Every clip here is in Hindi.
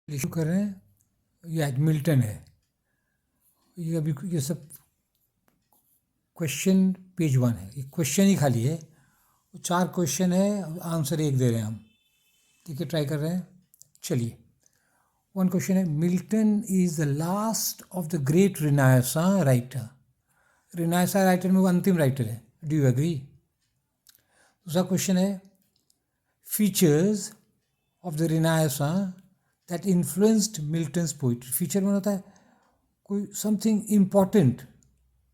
इशू कर रहे हैं। ये आज मिल्टन है। ये अभी ये सब क्वेश्चन पेज 1 है। ये क्वेश्चन ही खाली है। 4 क्वेश्चन है, आंसर 1 दे रहे हैं हम। ठीक है, ट्राई कर रहे हैं। चलिए, 1 क्वेश्चन है, Milton is the last of the great renaissance writer. Renaissance writer में वो अंतिम राइटर है। Do you agree? दूसरा क्वेश्चन है, features of the renaissance that influenced Milton's poetry. Feature में होता है कोई समथिंग इम्पॉर्टेंट,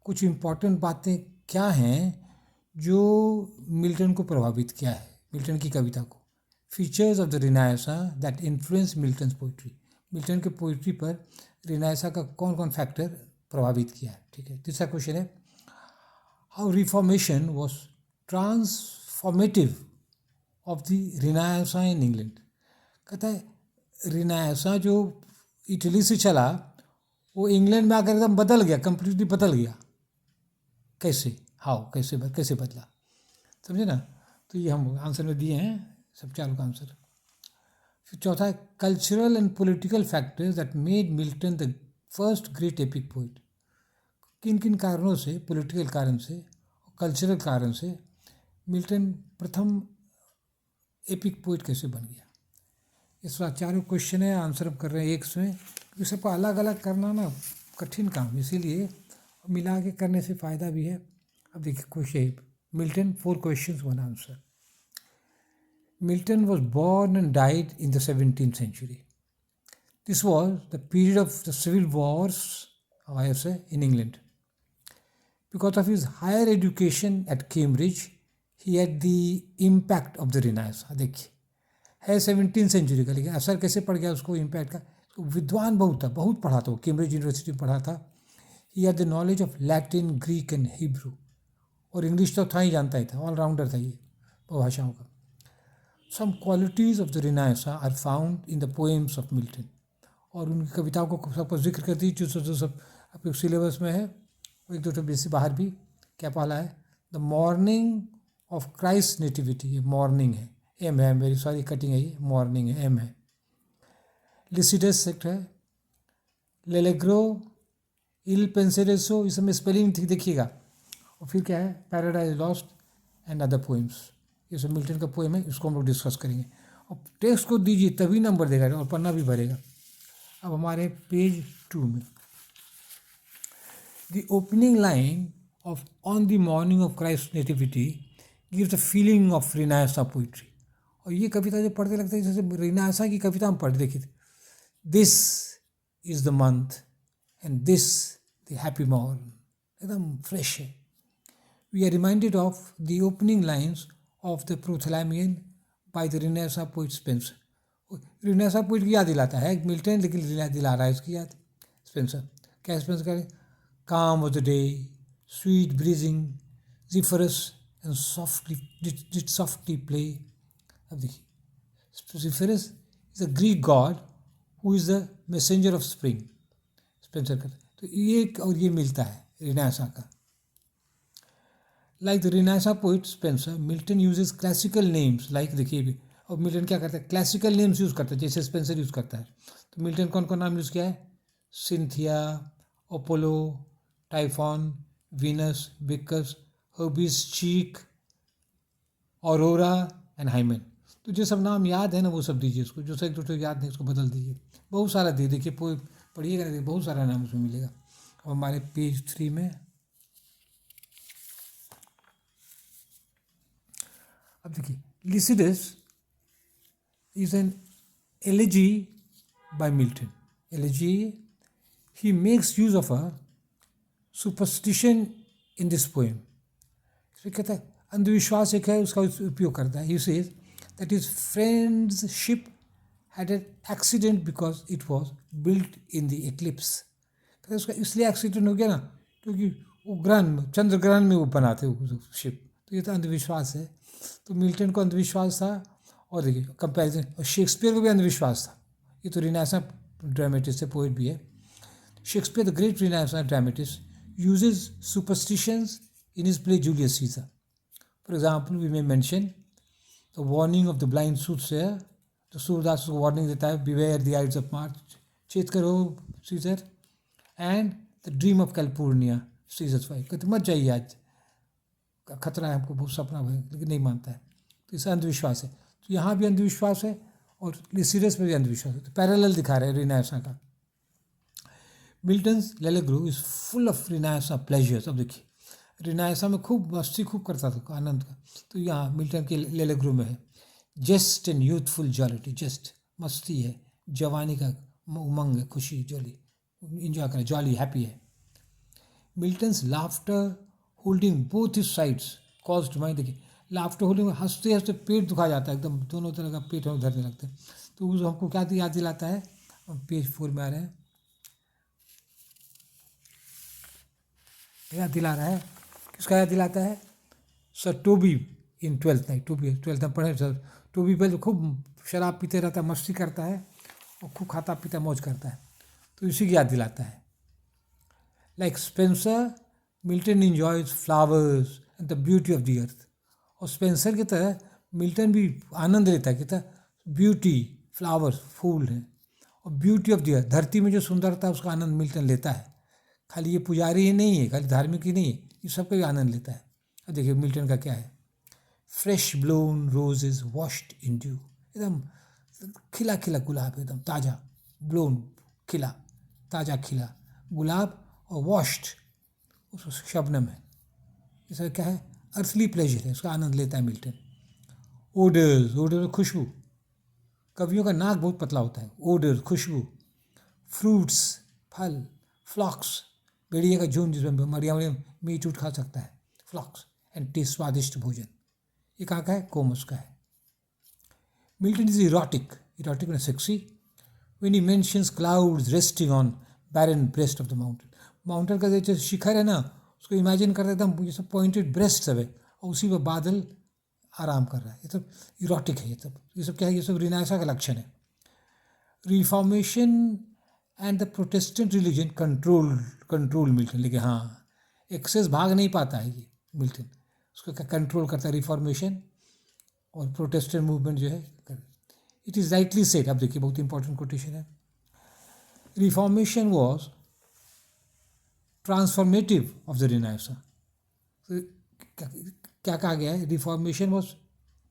कुछ इम्पॉर्टेंट बातें क्या हैं जो मिल्टन को प्रभावित किया है, मिल्टन की कविता को। Features of the renaissance that influence Milton's poetry. Milton के पोइट्री पर रिनायसा का कौन कौन फैक्टर प्रभावित किया है। ठीक है। तीसरा क्वेश्चन है, how reformation was transformative of the renaissance in England. कहता है रिनायसा जो इटली से चला वो इंग्लैंड में आकर एकदम बदल गया, कंप्लीटली बदल गया। कैसे, हाउ, कैसे बदला, समझे ना। तो ये हम आंसर में दिए हैं सब चारों का आंसर। फिर चौथा है, cultural and political factors that made Milton the first great epic poet. किन किन कारणों से, पॉलिटिकल कारण से और कल्चरल कारण से मिल्टन प्रथम एपिक पोइट कैसे बन गया। इस बार चारों क्वेश्चन है, आंसर अब कर रहे हैं एक में। ये सबको अलग अलग करना ना कठिन काम, इसीलिए मिला के करने से फ़ायदा भी है। अब देखिए question, Milton 4 questions 1 answer. Milton was born and died in the 17th century. This was the period of the civil wars, I say, in England. Because of his higher education at Cambridge, he had the impact of the Renaissance. देखिए है 17th सेंचुरी का, लेकिन असर कैसे पड़ गया उसको, इम्पैक्ट का। तो विद्वान बहुत था, बहुत पढ़ा था वो, कैम्ब्रिज यूनिवर्सिटी में पढ़ा था। He had the knowledge of Latin, Greek and Hebrew, और इंग्लिश तो था ही, जानता ही था, ऑलराउंडर था ये भाषाओं का। Some qualities of the Renaissance are found in the poems of Milton. और उनकी कविताओं को सबको जिक्र करती है, जो सब आपके सिलेबस में है, एक दो तो बेसी बाहर भी। क्या पहला है, the morning of Christ nativity. ये मॉर्निंग है, एम है, मेरी सॉरी कटिंग है, ये मॉर्निंग है, एम है। लिसिडस सेक्ट है, लेलेग्रो, इल पेंसेरेसो, इस समय स्पेलिंग ठीक देखिएगा। और फिर क्या है, paradise Lost and other poems. ये सब मिल्टन का पोएम है, इसको हम लोग डिस्कस करेंगे। और टेक्स्ट को दीजिए तभी नंबर देगा और पन्ना भी भरेगा। अब हमारे पेज 2 में the opening line of on the morning of Christ nativity gives the feeling of renaissance poetry. और ये कविता जो पढ़ते लगता है जैसे रिनायसा की कविता हम पढ़ देखिए। This is the month and this the happy morn, एकदम फ्रेश है। We are reminded of the opening lines of the Prothalamion by the renaissance poet Spenser. Renaissance poet की याद दिलाता है मिल्टन, लेकिन दिला रहा है उसकी याद स्पेंसर। क्या स्पेंसर करे, calm of the day, sweet breathing, Zephyrus and softly play. अब देखिए, Zephyrus is a Greek god who is the messenger of spring, Spenser कहते हैं। तो ये और ये मिलता है रिनेसा का। Like the Renaissance poet Spencer, Milton uses classical names like देखिए, और मिल्टन क्या करता है, क्लासिकल नेम्स यूज़ करता है जैसे स्पेंसर यूज़ करता है। तो मिल्टन कौन कौन नाम यूज़ किया है, Cynthia, Apollo, Typhon, Venus, Bacchus, हर्बिस, चीक, ऑरोरा एंड हाइमन। तो जो सब नाम याद है ना वो सब दीजिए उसको, जो सब जो याद नहीं उसको बदल दीजिए। बहुत सारा दे देखिए, पढ़िएगा ना, बहुत सारा नाम उसमें मिलेगा। अब हमारे पेज 3 में अब देखिए, Lycidas is an elegy by Milton. Elegy, he makes use of a superstition in this poem. इसमें कहता है अंधविश्वास एक है, उसका उपयोग करता है। He says that is friendship had an accident because it was built in the eclipse. कहते उसका इसलिए एक्सीडेंट हो गया ना क्योंकि वो ग्रहण, चंद्र ग्रहण में वो बनाते वो शिप। तो ये तो अंधविश्वास है। तो मिल्टन को अंधविश्वास था, और देखिए कंपैरिजन, और शेक्सपियर को भी अंधविश्वास था। ये तो रिनेसांस ड्रामेटिस्ट है, पोइट भी है। Shakespeare the great renaissance dramatist uses superstitions in his play Julius Caesar. For example we may mention the warning of the blind soothsayer तो सूरदास को वार्निंग देता है, beware the ides of March, चेत करो Caesar, and the dream of Calpurnia, Caesar's wife, कहते मत जाइए, आज खतरा है हमको, बहुत सपना है, लेकिन नहीं मानता है। तो इससे अंधविश्वास है। तो यहाँ भी अंधविश्वास है और सीरियस में भी अंधविश्वास है। तो पैरेलल दिखा रहे हैं रिनायसा का। Milton's L'Allegro is full of renaissance pleasures. अब देखिए, रिनायसा में खूब मस्ती खूब करता था, आनंद का। तो यहाँ मिल्टन के लेलेग्रो में है जेस्ट एंड यूथफुल जॉलिटी, जेस्ट मस्ती है, जवानी का उमंग है, खुशी, जॉली, इंजॉय करें, जॉली, हैप्पी है। Milton's laughter holding both his sides caused mind, देखिए लाफ्टर होल्डिंग में हंसते हंसते पेट दुखा जाता है, एकदम दोनों तरह का पेट हम धरने लगते हैं। तो उस हमको क्या याद दिलाता है, हम पेज 4 में आ रहे हैं, याद दिला रहा है, किसका याद दिलाता है, सर टोबी इन 12th नाइट। टोबी 12th में पढ़े सर, टोबी पहले खूब शराब पीते रहता है, मस्ती करता है और खूब खाता पीता मौज करता है, तो इसी की याद दिलाता है। Like Spencer, Milton enjoys flowers and the beauty of the earth, और स्पेंसर की तरह मिल्टन भी आनंद लेता है, कहता है ब्यूटी, फ्लावर्स, फूल हैं, और ब्यूटी ऑफ द अर्थ, धरती में जो सुंदरता है उसका आनंद मिल्टन लेता है। खाली ये पुजारी ही नहीं है, खाली धार्मिक ही नहीं है, ये सबका भी आनंद लेता है। अब देखिए मिल्टन का क्या है, fresh blown roses washed in due, एकदम खिला खिला गुलाब, एकदम ताज़ा, ब्लोन खिला, ताज़ा खिला गुलाब, और वॉश्ड उस शबनम है, इसका क्या है, अर्थली प्लेजर है, उसका आनंद लेता है मिल्टन। ओडर्स, ओडर खुशबू, कवियों का नाक बहुत पतला होता है, ओडर खुशबू। फ्रूट्स फल, फ्लॉक्स भेड़िए का झुंड जिसमें मरिया मीट उठ खा सकता है, फ्लॉक्स, एंड टेस्ट स्वादिष्ट भोजन, ये कहाँ का है, कोमस का है। मिल्टन इज इरोटिक, इरोटिक में sexy, when he mentions clouds resting on barren breast of the mountain, mountain का जो शिखर है ना, उसको इमेजिन कर देता हूँ, ये सब पॉइंटेड ब्रेस्ट सब है और उसी पर बादल आराम कर रहा है, ये सब इरोटिक है, ये सब क्या है, ये सब रिनायसा का लक्षण है। Reformation and the Protestant religion control Milton, लेकिन हाँ एक्सेस भाग नहीं पाता है ये मिल्टन, उसको क्या कंट्रोल करता है, रिफॉर्मेशन और प्रोटेस्टेंट मूवमेंट जो है। इट इज़ राइटली सेड, अब देखिए बहुत इंपॉर्टेंट कोटेशन है, reformation was transformative of the renaissance. तो क्या कहा गया है, रिफॉर्मेशन वॉज,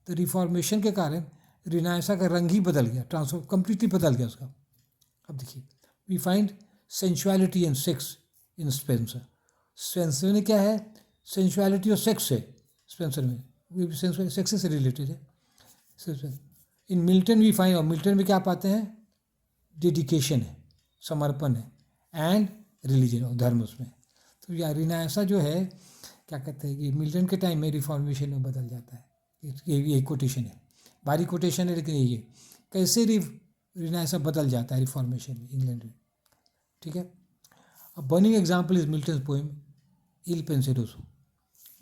तो रिफॉर्मेशन के कारण रिनायसा का रंग ही बदल गया, ट्रांसफॉर्म कंप्लीटली बदल गया उसका। अब देखिए, we find sensuality and sex in Spenser, Spenser में क्या है, सेंशुअलिटी और सेक्स है स्पेंसर में, वो भी सेंशुअल सेक्स से रिलेटेड है। इन मिल्टन वी फाइंड, और मिल्टन में क्या पाते हैं, डेडिकेशन है, समर्पण है, एंड रिलीजन और धर्म उसमें। तो या रिनायसा जो है, क्या कहते हैं कि मिल्टन के टाइम में रिफॉर्मेशन में बदल जाता है। ये कोटेशन है, भारी कोटेशन है, लेकिन ये कैसे रिनायसा बदल जाता है रिफॉर्मेशन में इंग्लैंड में, ठीक है। अब burning example is Milton poem Il Penseroso,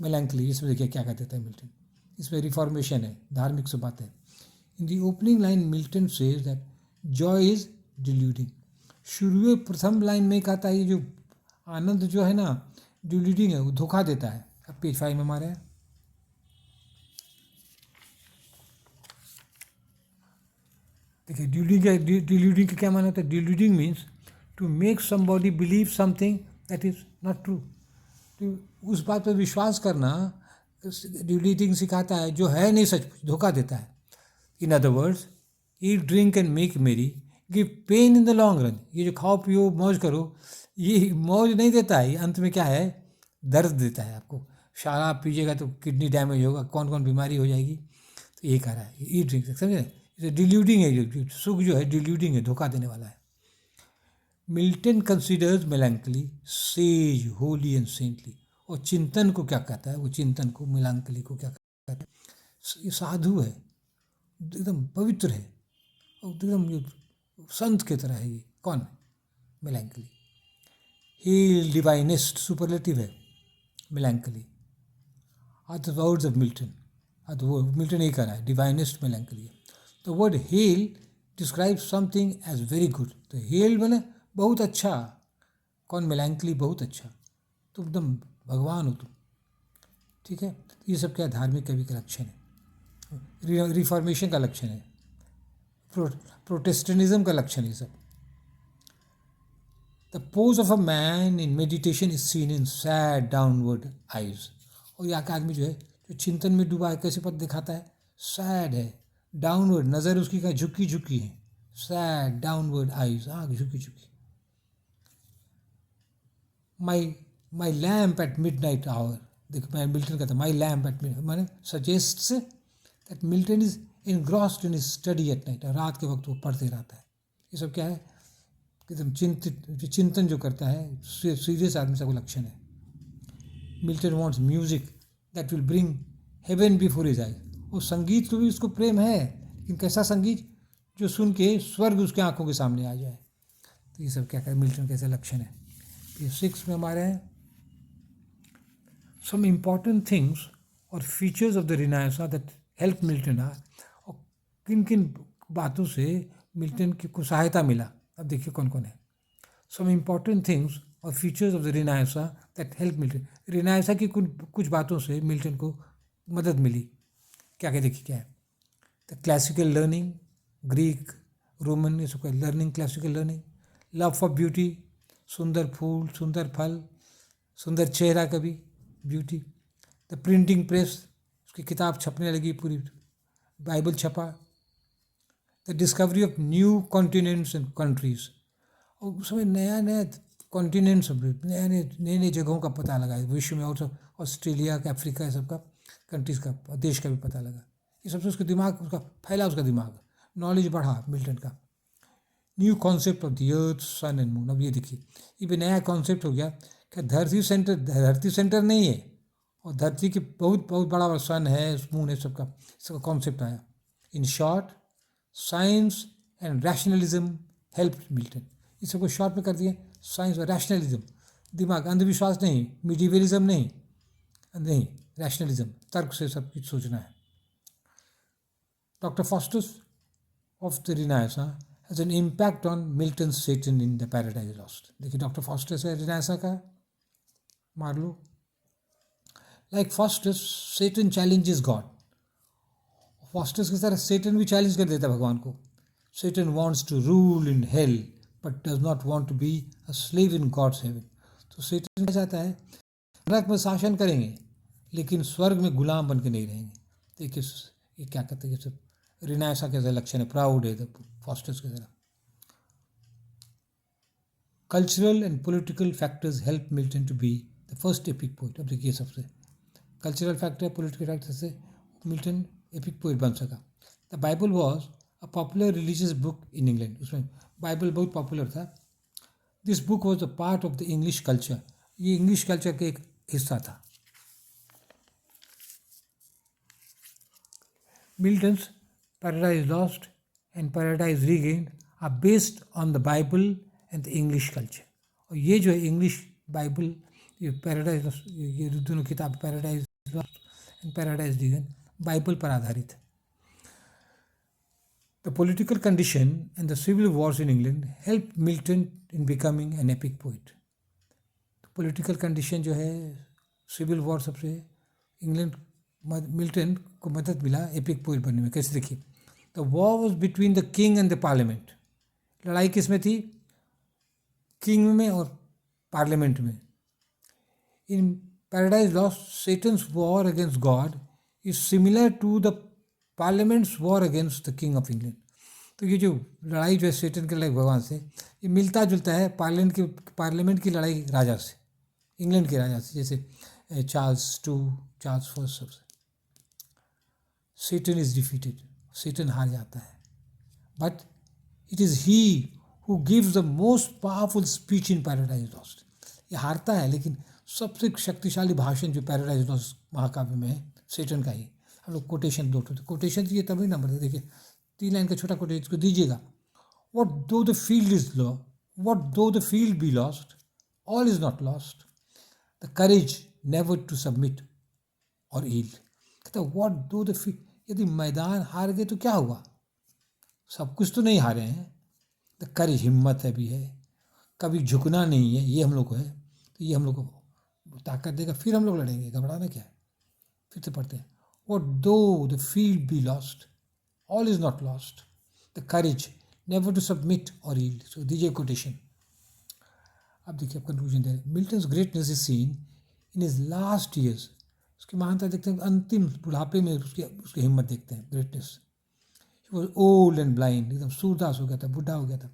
melancholy, इसमें देखिए क्या कहते थे मिल्टन, इसमें रिफॉर्मेशन है, धार्मिक से बात है। In the opening line Milton says that joy is deluding, शुरू प्रथम लाइन में कहता है ये जो आनंद जो है ना, डिल्यूडिंग है, वो धोखा देता है। अब पेज 5 में हमारे देखिए डिल्यूडिंग का क्या माना होता है, deluding means to make somebody believe something that is not true, तो उस बात पर विश्वास करना डिल्यूडिंग सिखाता है, जो है नहीं सच, धोखा देता है। In other words, eat drink and make merry give pain in the long run, ये जो खाओ पियो मौज करो, ये मौज नहीं देता है, ये अंत में क्या है, दर्द देता है आपको। शराब पीजिएगा तो किडनी डैमेज होगा, कौन कौन बीमारी हो जाएगी, तो ये कह रहा है, ईट ड्रिंक, समझे, डिल्यूडिंग है, जो सुख जो है डिल्यूडिंग है, धोखा देने वाला है। Milton considers melancholy sage, holy and saintly, और चिंतन को क्या कहता है, वो चिंतन को, मेलैंकली को क्या कहता है, ये साधु है, एकदम पवित्र है, एकदम संत की तरह है ये, कौन, मेलैंकली। हील डिवाइनिस्ट, सुपरलेटिव है melancholy, are the words of Milton, वो मिल्टन यही कह रहा है, डिवाइनिस्ट मेलैंकली है। The word hail describe something as very good, तो हेल मैंने बहुत अच्छा, कौन, मेलैंकली बहुत अच्छा, तुम एकदम भगवान हो तुम, ठीक है। ये सब क्या धार्मिक कवि का लक्षण है, रिफॉर्मेशन का लक्षण है, प्रोटेस्टेंटिज्म का लक्षण ये सब. The pose of a man in meditation is seen in sad downward eyes. और यहाँ का आदमी जो है जो चिंतन में डूबा है कैसे पद दिखाता है, सैड है, डाउनवर्ड, नज़र उसकी का झुकी झुकी है, सैड डाउनवर्ड आइज, आँख झुकी झुकी. My lamp at midnight hour. देखो मैं मिल्टन कहता माई लैम्प एट मिड, मैंने suggest that Milton is engrossed in study at night. रात के वक्त वो पढ़ते रहता है. ये सब क्या है, एकदम चिंतन जो करता है, सीरियस आदमी का लक्षण है. Milton wants music that will bring heaven before his eyes. वो संगीत तो भी उसको प्रेम है, लेकिन कैसा संगीत जो सुन के स्वर्ग उसके आंखों के सामने आ जाए. तो ये सब क्या कर मिल्टन कैसे लक्षण है. ये 6 में हमारे हैं सम इम्पॉर्टेंट थिंग्स और features of the renaissance that help Milton are. और किन किन बातों से मिल्टन को सहायता मिला. अब देखिए कौन कौन है. सम इम्पॉर्टेंट थिंग्स और features of the renaissance that help Milton. Renaissance की कुछ बातों से मिल्टन को मदद मिली. क्या क्या देखिए क्या है. The classical learning, Greek Roman ये सब learning, classical learning, love for beauty, सुंदर फूल, सुंदर फल, सुंदर चेहरा कभी, ब्यूटी. द प्रिंटिंग प्रेस, उसकी किताब छपने लगी, पूरी बाइबल छपा. The discovery of new continents and countries. और उस समय नया नया कॉन्टिनेंट्स, नए नए जगहों का पता लगा विश्व में. और सब ऑस्ट्रेलिया का, अफ्रीका, सब का कंट्रीज़ का, देश का भी पता लगा. ये सबसे उसका दिमाग, उसका फैला, उसका दिमाग, नॉलेज बढ़ा मिल्टन का. New concept of the earth, sun and moon. अब ये देखिए ये भी नया कॉन्सेप्ट हो गया कि धरती सेंटर नहीं है, और धरती के बहुत बहुत बड़ा सन है, मून है, सबका कॉन्सेप्ट आया. In short, science and rationalism help Milton. ये सबको शॉर्ट में कर दिए. साइंस और रैशनलिज्म, दिमाग, अंधविश्वास नहीं, मिडिवलिज्म नहीं, रैशनलिज्म, तर्क से सब कुछ सोचना है. Doctor Faustus of the renaissance has an impact on Milton Satan in the Paradise Lost. देखिए डॉक्टर फॉस्टस है रिनायसा का, मार लो. Like Faustus, Satan challenges God. Faustus की तरह सेटन भी चैलेंज कर देता है भगवान को. Satan wants to rule in hell but does not want to be a slave in God's heaven. तो सेटन क्या चाहता है, नरक में शासन करेंगे लेकिन स्वर्ग में गुलाम बन के नहीं रहेंगे. देखिए ये क्या कहते हैं, सब रिनायसा के जैसे लक्षण है, प्राउड है फॉस्टस के तरह. Cultural and political factors help Milton to be the first epic poet. अब देखिए सबसे कल्चरल फैक्टर, पॉलिटिकल फैक्टर से मिल्टन एपिक पोएट बन सका. The Bible was a popular religious book in England. उसमें बाइबल बहुत पॉपुलर था. This book was a part of the English culture. ये इंग्लिश कल्चर के एक हिस्सा था. Milton's Paradise Lost and Paradise Regained are based on the Bible and the English culture. और ये जो है इंग्लिश बाइबल, ये पैराडाइज, ये दोनों किताब Paradise Lost and Paradise Regain Bible पर आधारित है. The political condition and the civil wars in England help Milton in becoming an epic poet. Political condition जो है, सिविल वॉर, सबसे इंग्लैंड मिल्टन को मदद मिला एपिक पोएट बनने में. कैसे देखिए. The war was between the king and the parliament. लड़ाई किस में थी, किंग में और पार्लियामेंट में. In Paradise Lost, Satan's war against God is similar to the parliament's war against the king of England. तो ये जो लड़ाई जो है सेटन की लड़ाई भगवान से, ये मिलता जुलता है पार्लियामेंट की लड़ाई राजा से, इंग्लैंड के राजा से, जैसे चार्ल्स फर्स्ट सबसे. Satan is defeated. Satan हार जाता है. But it is he who gives the most powerful speech in Paradise Lost. ये हारता है लेकिन सबसे शक्तिशाली भाषण जो पैराडाइज लॉस्ट महाकाव्य में है, सेटन का ही. हम लोग कोटेशन दो कोटेशन ये तभी नंबर दे. देखिए 3 लाइन का छोटा कोटेशन को दीजिएगा. What though the field is low, what though the field be lost, all is not lost. The courage never to submit or yield. कहता है what though the field, यदि मैदान हार गए तो क्या हुआ, सब कुछ तो नहीं हारे हैं. द करेज, हिम्मत है भी है, कभी झुकना नहीं है, ये हम लोग को है. तो ये हम लोग को ताकत देगा, फिर हम लोग लड़ेंगे. घबराना क्या है. फिर से पढ़ते हैं. What though the field be lost, all is not lost. The courage never to submit or yield. So दीजिए कोटेशन. अब देखिए, अब कंक्लूजन दे रहे हैं. Milton's greatness is seen in his last years. उसकी महानता देखते हैं अंतिम बुढ़ापे में, उसकी हिम्मत देखते हैं, greatness. He was old and blind, एकदम सूरदास हो गया था, बुढ़ा हो गया था.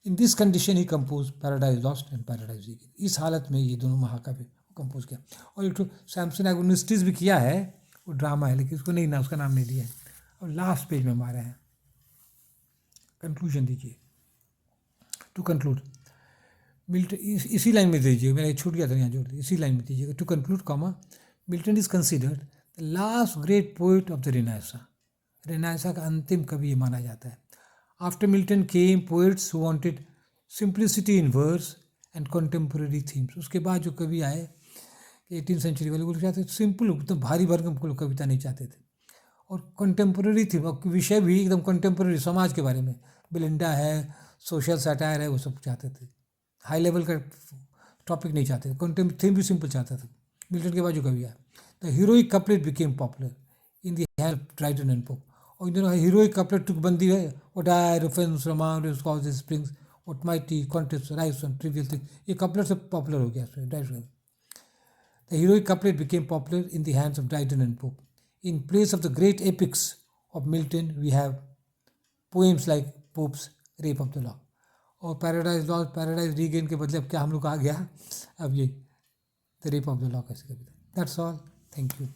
In this condition he compose paradise Lost and Paradise regain. इस हालत में ये दोनों महाकाव्य कंपोज किया. और एक तो सैमसन एगोनिस्टिस भी किया है, वो ड्रामा है, लेकिन उसको नहीं ना, उसका नाम नहीं लिया है. और लास्ट पेज में हमारे हैं. कंक्लूजन दीजिए. टू कंक्लूड, मिल्टन इसी लाइन में दीजिए, मेरा छूट गया था यहाँ जोड़, इसी लाइन में दीजिएगा. To conclude comma, Milton is considered the last great poet of the Renaissance. Renaissance का अंतिम कवि ये माना जाता है. After Milton came poets who wanted simplicity in verse and contemporary themes. उसके बाद जो कवि आए 18वीं सेंचुरी वाले, वो चाहते सिंपल, एकदम भारी भरकम कविता नहीं चाहते थे. और कंटेम्प्रेरी थीम, विषय भी एकदम कंटेम्प्रेरी, समाज के बारे में, बिलिंडा है, सोशल सटायर है, वो सब चाहते थे. हाई लेवल का टॉपिक नहीं चाहते थे. थीम भी सिंपल चाहता था. मिल्टन के बाद जो कवि आया, the heroic couplet became popular in the hand of Dryden and Pope. और इन दोनों हीरोइक कपलेट तुकबंदी है, what I reference romance causes springs what mighty contest rise on trivial thing. ये कपलेट से पॉपुलर हो गया उसमें. The heroic couplet became popular in the hands of Dryden and Pope. In place of the great epics of Milton, we have poems like Pope's Rape of the Lock. और पैराडाइज लॉस्ट, पैराडाइज रीगेन के बदले अब क्या हम लोग आ गया, अब ये the Rape of the Lock ऐसी कविता. That's all. Thank you.